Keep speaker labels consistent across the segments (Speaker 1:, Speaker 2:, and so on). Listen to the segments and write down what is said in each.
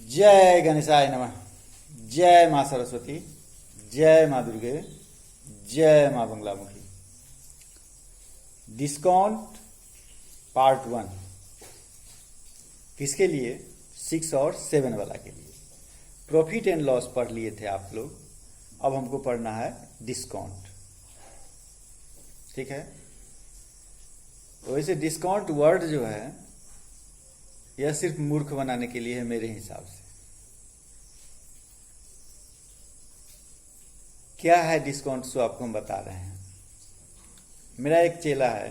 Speaker 1: जय गणेशाय नमः। जय माँ सरस्वती, जय माँ दुर्गे, जय माँ बंगलामुखी। डिस्काउंट पार्ट 1 किसके लिए? 6 और 7 वाला के लिए। प्रॉफिट एंड लॉस पढ़ लिए थे आप लोग, अब हमको पढ़ना है डिस्काउंट। ठीक है। वैसे डिस्काउंट वर्ड जो है यह सिर्फ मूर्ख बनाने के लिए है मेरे हिसाब से। क्या है डिस्काउंट, सो आपको हम बता रहे हैं। मेरा एक चेला है,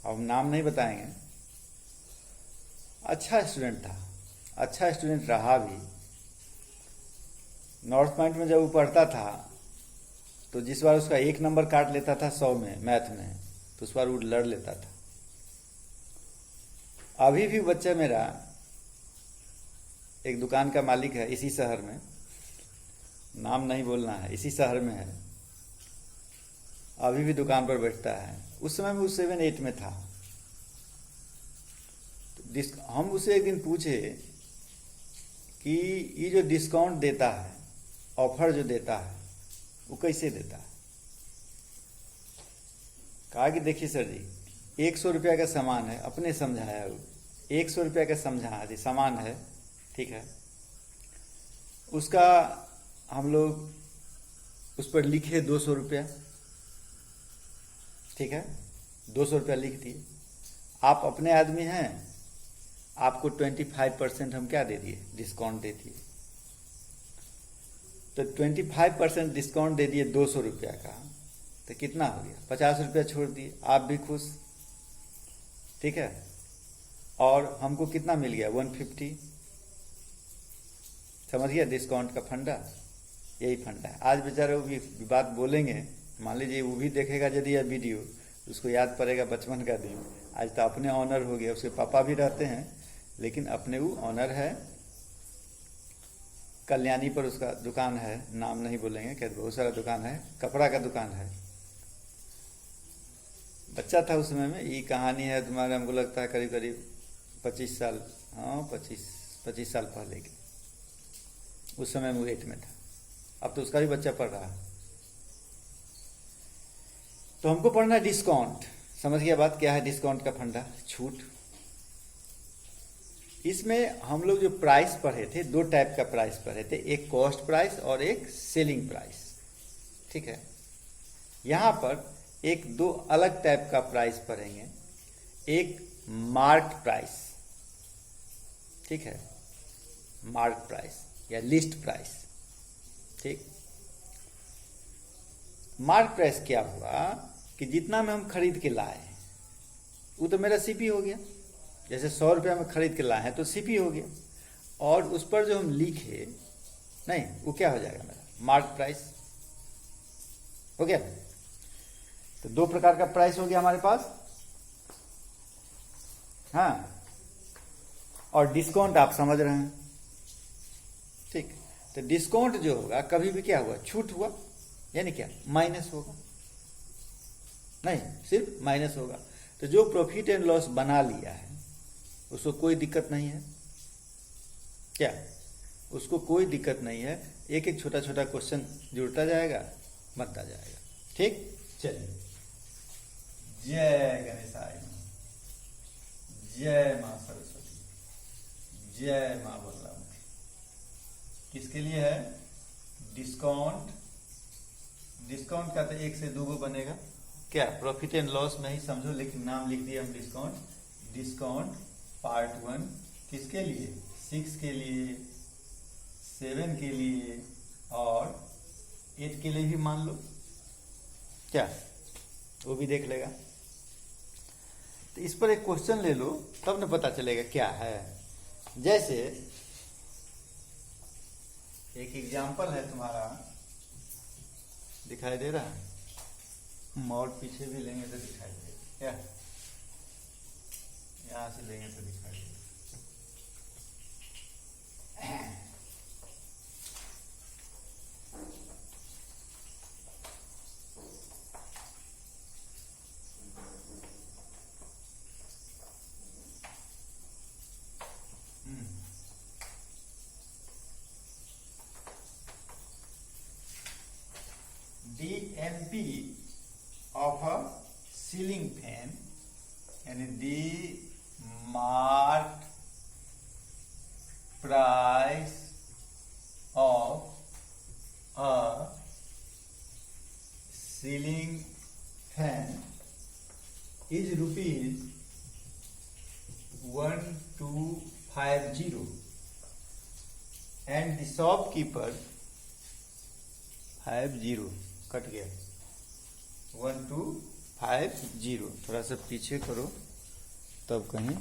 Speaker 1: अब हम नाम नहीं बताएंगे, अच्छा स्टूडेंट था, अच्छा स्टूडेंट रहा भी। नॉर्थ पॉइंट में जब वो पढ़ता था तो जिस बार उसका 1 नंबर काट लेता था 100 में मैथ में, तो उस बार वो लड़ लेता था। अभी भी बच्चा मेरा एक दुकान का मालिक है इसी शहर में, नाम नहीं बोलना है, इसी शहर में है, अभी भी दुकान पर बैठता है। उस समय में वो 7-8 में था। तो हम उसे एक दिन पूछे कि ये जो डिस्काउंट देता है, ऑफर जो देता है, वो कैसे देता है? कहा कि देखिए सर जी, 100 रुपया का सामान है, अपने समझाया वो, 100 रुपया का समझा जी सामान है, ठीक है, उसका हम लोग उस पर लिखे 200 रुपया, ठीक है, 200 रुपया लिख दिए। आप अपने आदमी हैं, आपको 25% हम क्या दे दिए? डिस्काउंट दे दिए। तो 25% डिस्काउंट दे दिए 200 रुपया का, तो कितना हो गया? 50 रुपया छोड़ दिए, आप भी खुश, ठीक है। और हमको कितना मिल गया? 150। समझ गया डिस्काउंट का फंडा? यही फंडा है। आज बेचारे वो भी बात बोलेंगे, मान लीजिए वो भी देखेगा यदि यह वीडियो, उसको याद पड़ेगा बचपन का दिन। आज तो अपने ऑनर हो गया, उसके पापा भी रहते हैं, लेकिन अपने वो ऑनर है। कल्याणी पर उसका दुकान है, नाम नहीं बोलेंगे, क्या बहुत सारा दुकान है, कपड़ा का दुकान है। बच्चा था उस समय में, ये कहानी है तुम्हारे, हमको लगता है करीब करीब 25 साल, हाँ 25 साल पहले की। उस समय वो 8 में था, अब तो उसका भी बच्चा पढ़ रहा है। तो हमको पढ़ना है डिस्काउंट। समझ गया बात? क्या है डिस्काउंट का फंडा? छूट। इसमें हम लोग जो प्राइस पढ़े थे, 2 टाइप का प्राइस पढ़े थे, एक कॉस्ट प्राइस और एक सेलिंग प्राइस, ठीक है। यहां पर एक 2 अलग टाइप का प्राइस पढ़ेंगे। एक मार्क प्राइस, ठीक है, मार्क प्राइस या लिस्ट प्राइस, ठीक। मार्क प्राइस क्या हुआ कि जितना में हम खरीद के लाए वो तो मेरा सीपी हो गया। जैसे 100 रुपया में खरीद के लाए हैं तो सीपी हो गया, और उस पर जो हम लिखे नहीं, वो क्या हो जाएगा? मेरा मार्क प्राइस हो गया। तो 2 प्रकार का प्राइस हो गया हमारे पास, हाँ। और डिस्काउंट आप समझ रहे हैं, ठीक। तो डिस्काउंट जो होगा कभी भी क्या हुआ? छूट हुआ, यानी क्या? माइनस होगा, नहीं सिर्फ माइनस होगा। तो जो प्रॉफिट एंड लॉस बना लिया है उसको कोई दिक्कत नहीं है, क्या? उसको कोई दिक्कत नहीं है। एक एक छोटा छोटा क्वेश्चन जुड़ता जाएगा, बनता जाएगा, ठीक। चलिए, जय गणेशाय, जय मां सरस्वती, जय मां बंगलामुखी। किसके लिए है डिस्काउंट? डिस्काउंट का तो 1 से 2 बनेगा, क्या? प्रॉफिट एंड लॉस में ही समझो, लेकिन नाम लिख दिया हम डिस्काउंट। डिस्काउंट पार्ट 1 किसके लिए? 6 के लिए, 7 के लिए और 8 के लिए भी मान लो, क्या? वो भी देख लेगा। तो इस पर एक क्वेश्चन ले लो, तब न पता चलेगा क्या है। जैसे एक एग्जाम्पल है तुम्हारा, दिखाई दे रहा है? और पीछे भी लेंगे तो दिखाई देगा, क्या? यहां से लेंगे तो दिखाई देगा। SP of a ceiling fan यानी the mark price of a ceiling fan is rupees 1250 and the shopkeeper 50 cut गया 1250 थोड़ा सा पीछे करो तब कहीं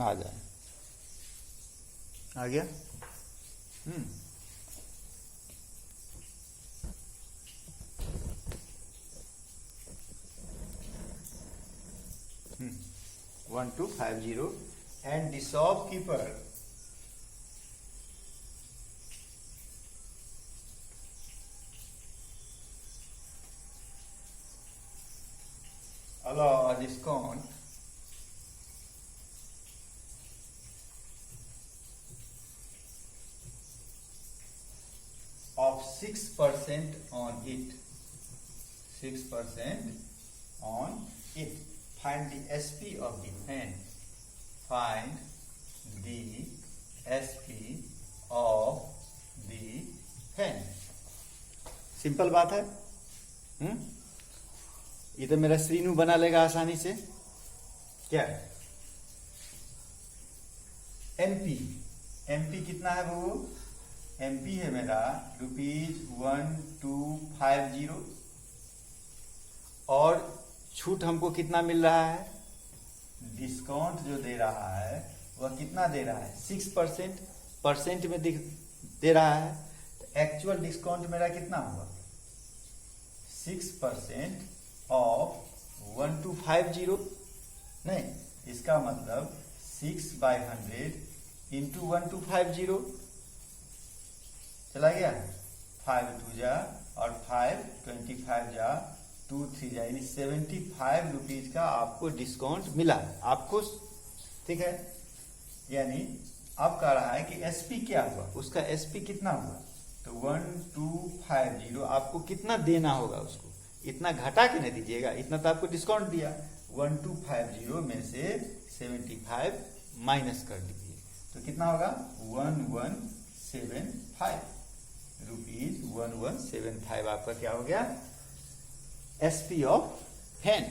Speaker 1: आ जाए आ गया 1250 and the shopkeeper allow a discount of 6% on it. 6% on it. Find the SP of the fan. Find the SP of the fan. Simple बात है। ये तो मेरा श्रीनु बना लेगा आसानी से। क्या है? एमपी एमपी कितना है वो? एमपी है मेरा ₹1250 और छूट हमको कितना मिल रहा है? डिस्काउंट जो दे रहा है वह कितना दे रहा है? 6% परसेंट में दे रहा है। तो एक्चुअल डिस्काउंट मेरा कितना हुआ? 6% ऑफ 1250। नहीं, इसका मतलब 6/100 इंटू 1250 चला गया। 5 2 जा और 5 25 जा 2 3 जा, यानी 75 रुपीज का आपको डिस्काउंट मिला आपको। ठीक है, यानी अब कह रहा है कि एसपी क्या हुआ, उसका एसपी कितना हुआ? तो 1250 आपको कितना देना होगा उसको? इतना घटा के नहीं दीजिएगा, इतना तो आपको डिस्काउंट दिया। 1250 में से 75 माइनस कर दीजिए तो कितना होगा? 1175 रुपीज। 1175 आपका क्या हो गया? SP of fan.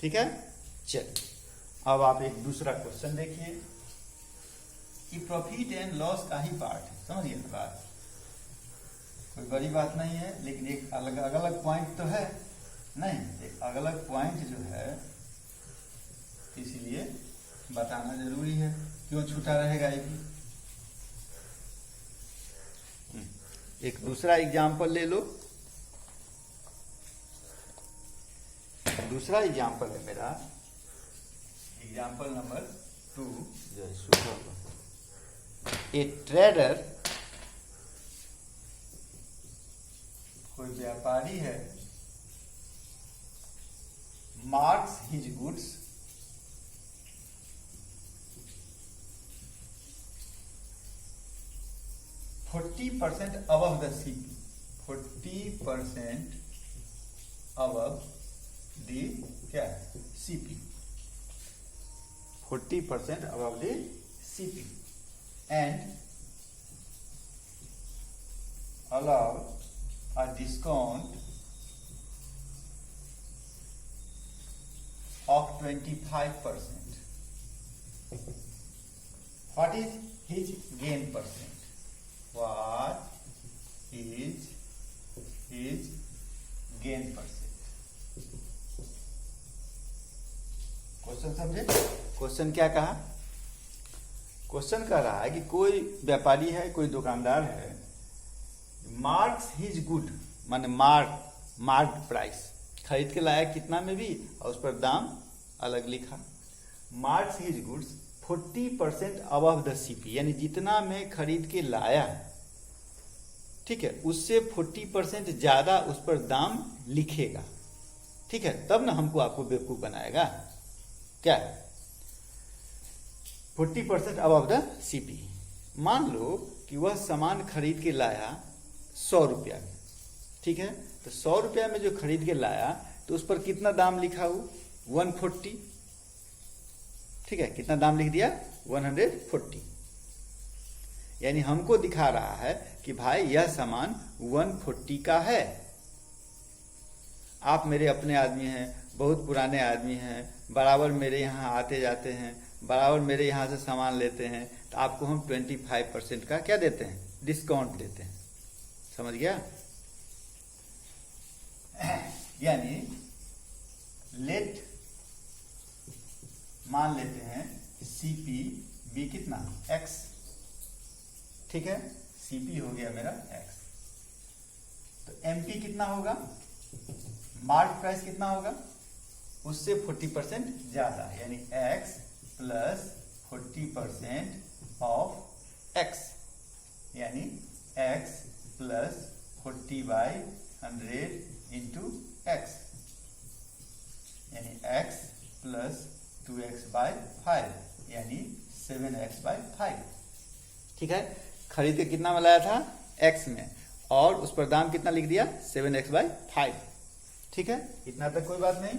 Speaker 1: ठीक है, चलिए अब आप एक दूसरा क्वेश्चन देखिए कि प्रॉफिट एंड लॉस का ही पार्ट है। समझिए ना बात, कोई बड़ी बात नहीं है, लेकिन एक अलग अलग पॉइंट तो है नहीं, एक अलग पॉइंट जो है इसीलिए बताना जरूरी है। क्यों छूटा रहेगा ये भी? एक दूसरा एग्जाम्पल ले लो। दूसरा एग्जाम्पल है मेरा एग्जाम्पल नंबर 2 जो है ए ट्रेडर, कोई व्यापारी है, marks his goods %40 above the CP, 40% above the क्या CP, 40% above the CP and allow a discount of 25%. What is his gain percent? What is his gain percent? Question समझे? Question क्या कहा? Question कह रहा है कि कोई व्यापारी है, कोई दुकानदार है, मार्क्स हिज गुड माने मार्क प्राइस खरीद के लाया कितना में भी और उस पर दाम अलग लिखा। Marks his goods 40% above the CP, यानी जितना में खरीद के लाया, ठीक है, उससे 40% ज्यादा उस पर दाम लिखेगा। ठीक है, तब ना हमको आपको बेवकूफ बनाएगा। क्या? 40% अबव द सीपी। मान लो कि वह सामान खरीद के लाया 100 रुपया में, ठीक है। तो 100 रुपया में जो खरीद के लाया तो उस पर कितना दाम लिखा हो, 140, ठीक है। कितना दाम लिख दिया, 140। यानी हमको दिखा रहा है कि भाई यह सामान 140 का है। आप मेरे अपने आदमी हैं, बहुत पुराने आदमी हैं, बराबर मेरे यहाँ आते जाते हैं, बराबर मेरे यहाँ से सामान लेते हैं, तो आपको हम 25% का क्या देते हैं, डिस्काउंट देते हैं। समझ गया? यानी लेट मान लेते हैं सीपी बी कितना, एक्स, ठीक है। सीपी हो गया मेरा एक्स, तो एमपी कितना होगा, मार्क प्राइस कितना होगा, उससे 40% ज्यादा, यानी x प्लस 40% ऑफ x, यानी x प्लस 40/100 इंटू x, यानी x प्लस 2x/5, यानी 7x/5, ठीक है। खरीद के कितना में लाया था, x में, और उस पर दाम कितना लिख दिया, 7x/5, ठीक है। इतना तक कोई बात नहीं।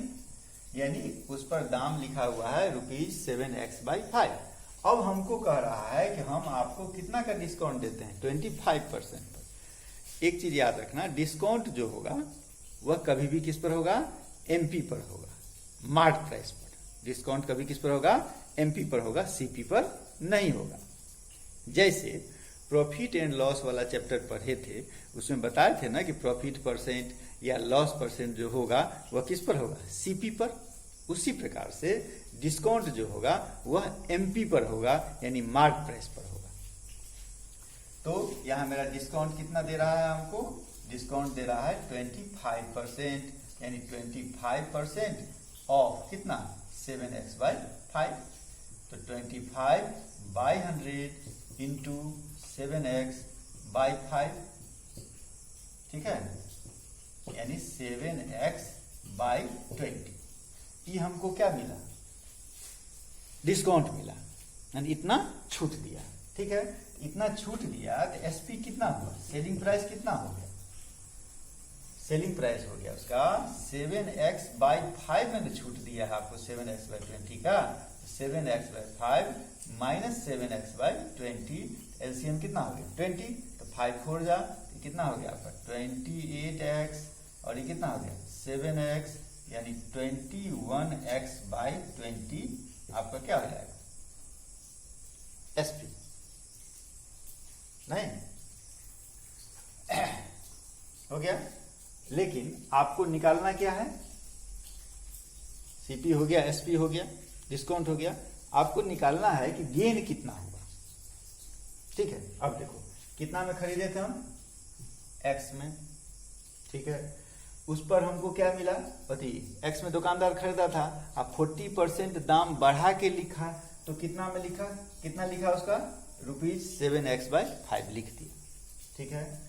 Speaker 1: यानी उस पर दाम लिखा हुआ है ₹7x/5। अब हमको कह रहा है कि हम आपको कितना का डिस्काउंट देते हैं, 25% पर। एक चीज याद रखना, डिस्काउंट जो होगा वह कभी भी किस पर होगा, एमपी पर होगा, मार्क प्राइस पर। डिस्काउंट कभी किस पर होगा, एमपी पर होगा, सीपी पर नहीं होगा। जैसे प्रॉफिट एंड लॉस वाला चैप्टर पढ़े थे, उसमें बताए थे ना कि प्रॉफिट परसेंट या लॉस परसेंट जो होगा वह किस पर होगा, सीपी पर। उसी प्रकार से डिस्काउंट जो होगा वह एमपी पर होगा, यानी मार्क प्राइस पर होगा। तो यहां मेरा डिस्काउंट कितना दे रहा है हमको, डिस्काउंट दे रहा है 25%, यानी 25% ऑफ कितना, 7x/5। तो 25/100 इंटू 7x/5, ठीक है, यानी 7x/20। ये हमको क्या मिला, डिस्काउंट मिला, यानी इतना छूट दिया, ठीक है। इतना छूट दिया तो एसपी कितना हुआ, सेलिंग प्राइस कितना हो गया, सेलिंग प्राइस हो गया उसका 7x/5 में तो छूट दिया है आपको 7x/20 का, 7x/5 माइनस 7x/20, एलसीएम कितना हो गया 20, तो 5 4 जा, कितना हो गया आपका 28x, और ये कितना हो गया 7x, यानी 21x/20 आपका क्या हो जाएगा, एसपी। नहीं हो गया। लेकिन आपको निकालना क्या है, सीपी हो गया, एसपी हो गया, डिस्काउंट हो गया, आपको निकालना है कि गेन कितना होगा, ठीक है। अब देखो कितना में खरीदे थे हम, एक्स में, ठीक है। उस पर हमको क्या मिला, बताइए, एक्स में दुकानदार खरीदा था, अब 40% दाम बढ़ा के लिखा, तो कितना में लिखा, कितना लिखा उसका, ₹7x/5 लिख दिया, ठीक है।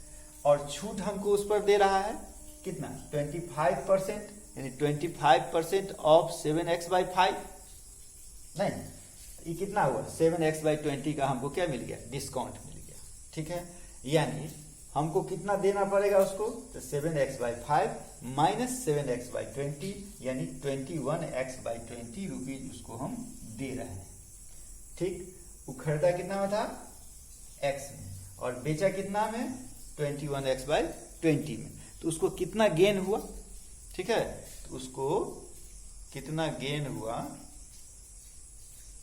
Speaker 1: और छूट हमको उस पर दे रहा है कितना, 25%, यानी 25% ऑफ 7x/5, नहीं, ये कितना हुआ, 7x/20 का हमको क्या मिल गया, डिस्काउंट मिल गया, ठीक है। यानी हमको कितना देना पड़ेगा उसको, तो 7x/5 माइनस 7x/20, यानी 21x/20 रुपीज उसको हम दे रहे हैं, ठीक। वो खरीदा कितना में था, x में, और बेचा कितना में, 21x/20 में, तो उसको कितना गेन हुआ, ठीक है। तो उसको कितना गेन हुआ,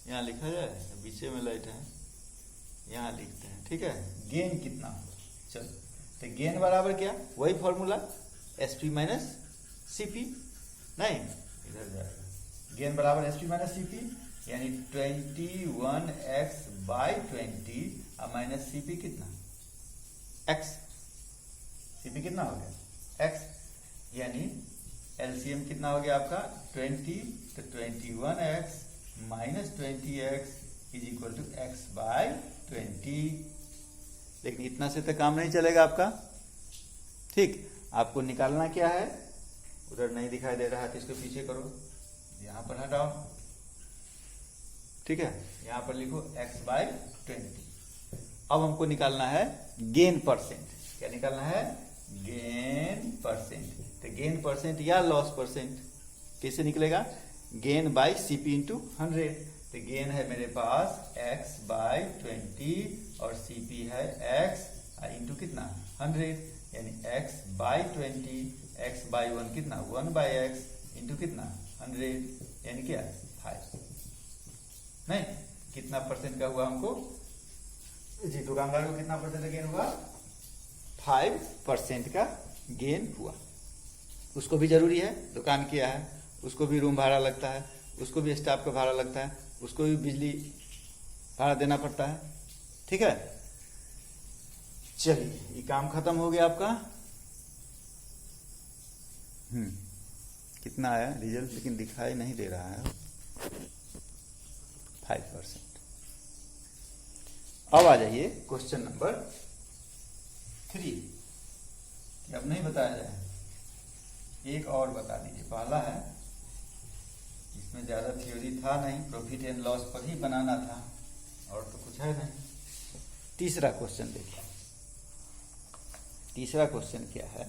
Speaker 1: यहां लिखा जाए, पीछे में लाइट है, यहां लिखते हैं, ठीक है। गेन कितना हुआ, चलो, तो गेन बराबर क्या, वही फॉर्मूला, एसपी माइनस सीपी, नहीं इधर जाएगा, गेन बराबर एसपी माइनस सीपी, यानी 21x/20 माइनस सीपी कितना, एक्स, सीपी कितना हो गया, एक्स, यानी एलसीएम कितना हो गया आपका 20, तो 21x minus 20x is equal to x/20। लेकिन इतना से तो काम नहीं चलेगा आपका, ठीक। आपको निकालना क्या है, उधर नहीं दिखाई दे रहा है तो इसको पीछे करो, यहां पर हटाओ, ठीक है, यहां पर लिखो x/20। अब हमको निकालना है गेन परसेंट, क्या निकालना है? Gain percent. तो गेन परसेंट या लॉस परसेंट कैसे निकलेगा? Gain by CP into 100। तो गेन है मेरे पास x बाई 20 और सीपी है x इंटू कितना? 100, यानी x बाई 20, x बाई 1 कितना? 1 बाई x इंटू कितना? 100, यानी क्या? 5। नहीं, कितना परसेंट का हुआ हमको? जी, दुकानदार को कितना परसेंट का गेन हुआ? 5% का गेन हुआ। उसको भी जरूरी है, दुकान किया है, उसको भी रूम भाड़ा लगता है, उसको भी स्टाफ का भाड़ा लगता है, उसको भी बिजली भाड़ा देना पड़ता है। ठीक है, चलिए ये काम खत्म हो गया आपका। कितना आया रिजल्ट? लेकिन दिखाई नहीं दे रहा है। 5%। अब आ जाइए क्वेश्चन नंबर 3। अब नहीं बताया जाए, एक और बता दीजिए। पहला है, इसमें ज्यादा थ्योरी था नहीं, प्रॉफिट एंड लॉस पर ही बनाना था, और तो कुछ है नहीं। तीसरा क्वेश्चन देखिए। तीसरा क्वेश्चन क्या है?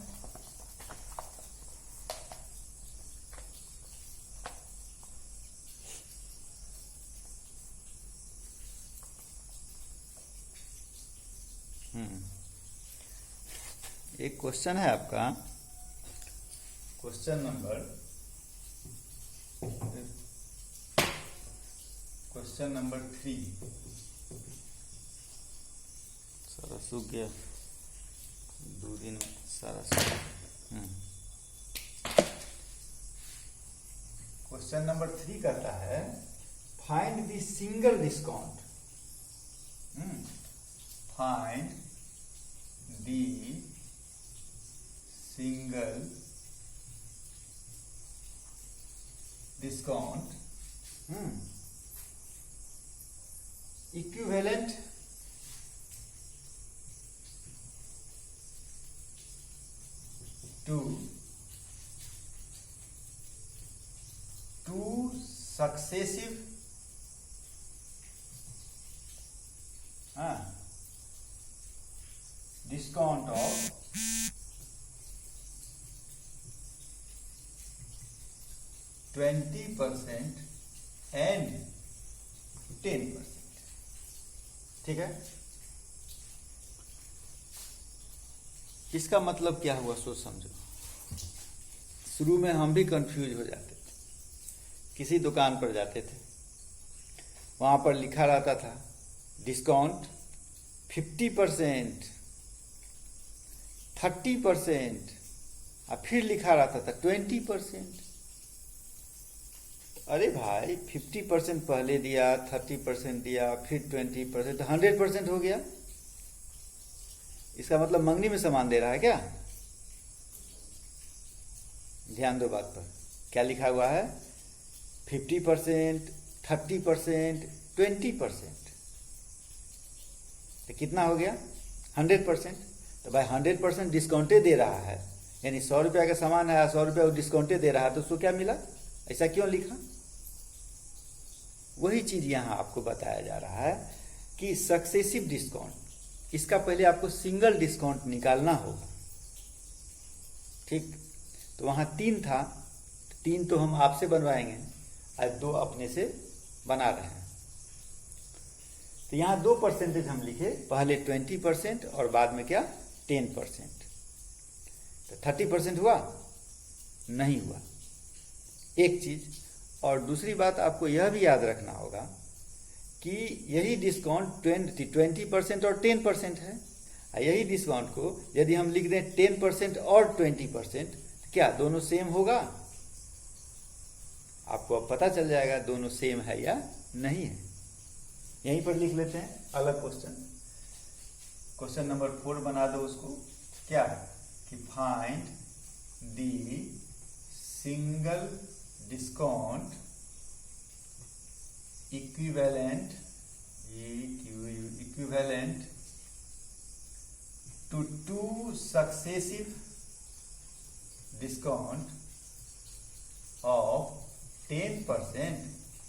Speaker 1: एक क्वेश्चन है आपका, क्वेश्चन नंबर 3। सारा सूख गया, 2 दिन में सारा सूख। क्वेश्चन नंबर 3 कहता है, find the single discount. Find the single discount equivalent to two successive discount of 20% and 10%। ठीक है, इसका मतलब क्या हुआ सोच समझो। शुरू में हम भी कंफ्यूज हो जाते थे, किसी दुकान पर जाते थे, वहां पर लिखा रहता था डिस्काउंट 50%, 30%, और फिर लिखा रहता था 20%। अरे भाई 50% पहले दिया, 30% दिया, फिर 20%, तो 100% हो गया। इसका मतलब मंगनी में सामान दे रहा है क्या? ध्यान दो बात पर, क्या लिखा हुआ है? 50%, 30%, 20%, तो कितना हो गया? 100%। तो भाई 100% डिस्काउंटे दे रहा है, यानी 100 रुपया का सामान है, 100 रुपया वो डिस्काउंटे दे रहा है, तो उसको क्या मिला? ऐसा क्यों लिखा? वही चीज यहां आपको बताया जा रहा है कि सक्सेसिव डिस्काउंट, इसका पहले आपको सिंगल डिस्काउंट निकालना होगा। ठीक, तो वहां 3 था, 3 तो हम आपसे बनवाएंगे, आज 2 अपने से बना रहे हैं। तो यहां 2% हम लिखे, पहले 20% और बाद में क्या? 10%। तो 30% हुआ? नहीं हुआ, एक चीज। और दूसरी बात आपको यह भी याद रखना होगा कि यही डिस्काउंट 20% और 10% है। यही डिस्काउंट को यदि हम लिख दें 10% और 20%, तो क्या दोनों सेम होगा? आपको अब पता चल जाएगा दोनों सेम है या नहीं है। यहीं पर लिख लेते हैं अलग क्वेश्चन। क्वेश्चन नंबर 4 बना दो उसको। क्या कि find the single discount equivalent to 2 successive discount of 10%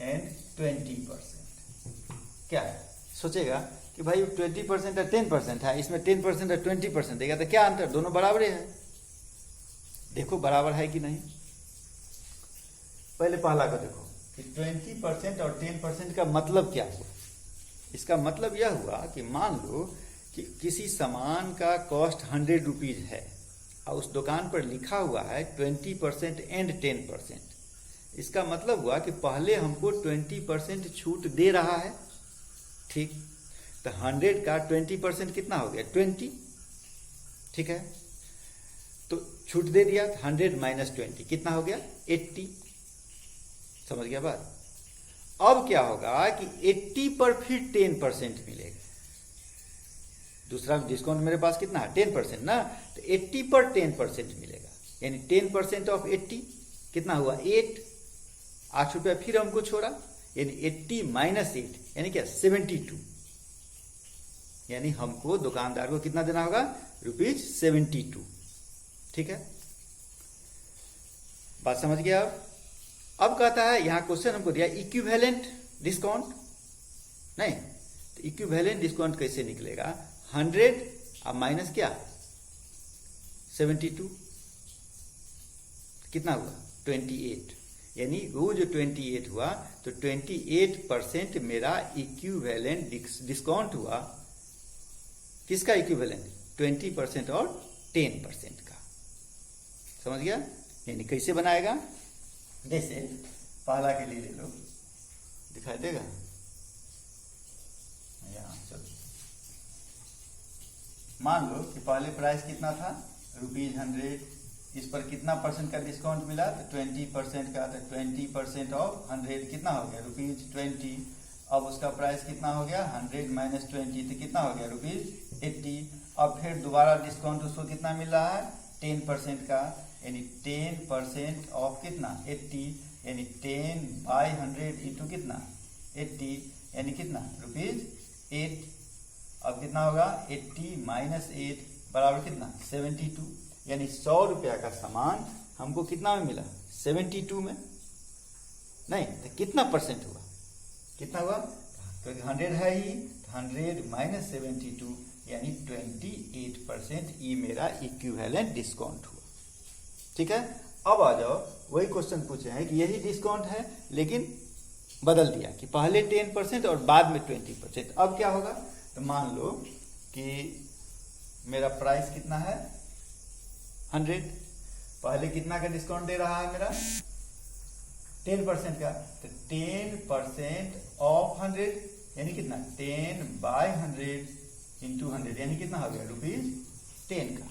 Speaker 1: and 20%। क्या है? सोचेगा कि कि भाई 20% और 10% है, इसमें 10% और 20% देगा, तो क्या अंतर, दोनों बराबर है। देखो बराबर है कि नहीं। पहले पहला को देखो कि 20% और 10% का मतलब क्या हुआ। इसका मतलब यह हुआ कि मान लो कि किसी सामान का कॉस्ट 100 रुपीज है और उस दुकान पर लिखा हुआ है 20% एंड 10%। इसका मतलब हुआ कि पहले हमको 20% छूट दे रहा है, ठीक। तो 100 का 20% कितना हो गया, 20, ठीक है। तो छूट दे दिया, 100 माइनस 20 कितना हो गया, 80। समझ गया बात। अब क्या होगा कि 80 पर फिर 10% मिलेगा। दूसरा डिस्काउंट मेरे पास कितना है, 10% ना, तो 80 पर 10% मिलेगा, यानी 10% ऑफ 80 कितना हुआ, 8 रुपया फिर हमको छोड़ा, यानी 80 माइनस 8 यानी क्या, 72। यानी हमको दुकानदार को कितना देना होगा, ₹72, ठीक है। बात समझ गया आप। अब कहता है यहां क्वेश्चन हमको दिया इक्विवेलेंट डिस्काउंट, नहीं तो इक्विवेलेंट डिस्काउंट कैसे निकलेगा, 100 अब माइनस क्या, 72 कितना हुआ, 28। यानी वो जो 28 हुआ तो 28% मेरा इक्विवेलेंट डिस्काउंट हुआ। किसका इक्विवेलेंट, 20% और 10% का। समझ गया। यानी कैसे बनाएगा, जैसे पहला के लिए ले लो, दिखाई देगा यहाँ, चलो मान लो कि पहले प्राइस कितना था, ₹100, इस पर कितना परसेंट का डिस्काउंट मिला, तो 20% का, तो 20% ऑफ 100 कितना हो गया, ₹20। अब उसका प्राइस कितना हो गया, 100 माइनस 20 तो कितना हो गया, ₹80। अब फिर दोबारा डिस्काउंट उसको कितना मिल रहा है, 10% का, यानी 10% ऑफ कितना, 80, यानी 10/100 इंटू कितना, 80, यानी कितना, ₹8। अब कितना होगा, 80 माइनस 8 बराबर कितना, 72। यानी 100 रुपया का सामान हमको कितना में मिला, 72 में। नहीं तो कितना परसेंट हुआ, कितना हुआ, क्योंकि 100 है ही, 100 माइनस 72 यानी 28% ये मेरा इक्विवेलेंट डिस्काउंट हुआ, ठीक है। अब आ जाओ, वही क्वेश्चन पूछे हैं कि यही डिस्काउंट है लेकिन बदल दिया कि पहले 10% और बाद में 20%। अब क्या होगा, तो मान लो कि मेरा प्राइस कितना है, 100, पहले कितना का डिस्काउंट दे रहा है मेरा, 10% का, तो 10% ऑफ 100 यानी कितना, 10/100 इंटू 100 यानी कितना हो गया, ₹10 का।